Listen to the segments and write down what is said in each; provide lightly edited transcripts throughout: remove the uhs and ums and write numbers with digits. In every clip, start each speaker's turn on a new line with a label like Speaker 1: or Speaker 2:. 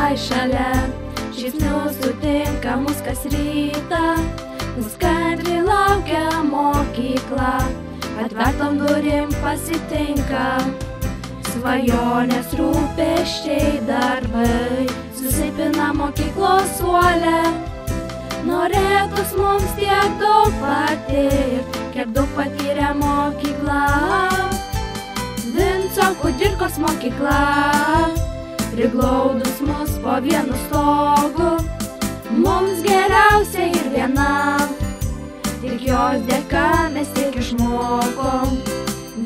Speaker 1: visai šalia, žingsnių sutinka mus kas rytą, mus kantriai laukia mokykla, atvertom durim pasitinka. Svajonės, rūpesčiai, darbai susipina mokyklos suole. Norėtus mums tiek daug patirt, kiek daug patyrė mokykla. Vinco Kudirkos mokykla, priglaudus mus po vienu stogu, mums geriausia ir viena, tik jos dėka mes tiek išmokom.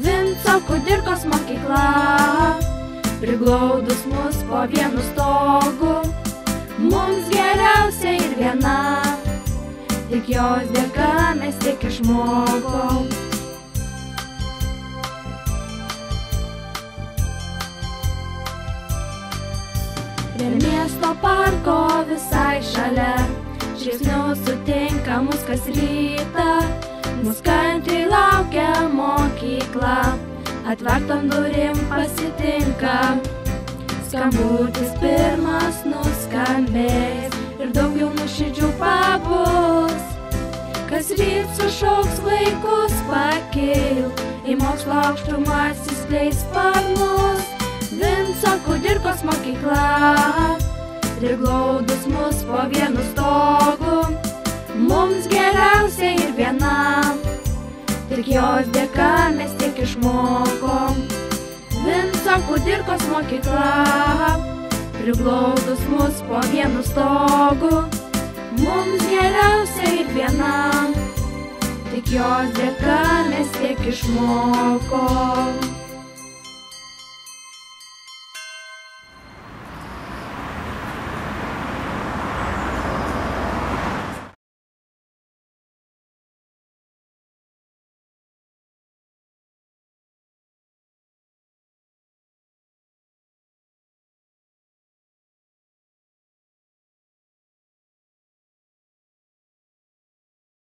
Speaker 1: Vinco Kudirkos mokykla, priglaudus mus po vienu stogu, mums geriausia ir viena, tik jos dėka mes tiek išmokom. Prie miesto parko visai šalia, žingsnių sutinka mus kas rytą, mus kantriai laukia mokykla, atvertom durim pasitinka. Skambutis pirmas nuskambės ir daugiau nuoširdžių pabus. Kas ryt sušauks vaikus pakil, į mokslo aukštumas įskleis sparnus. Vinco Kudirkos mokykla, priglaudus mus po vienu stogu, mums geriausia ir viena, tik jos dėka mes tiek išmokom. Vinco Kudirkos mokykla, priglaudus mus po vienu stogu, mums geriausia ir viena, tik jos dėka mes tiek išmokom.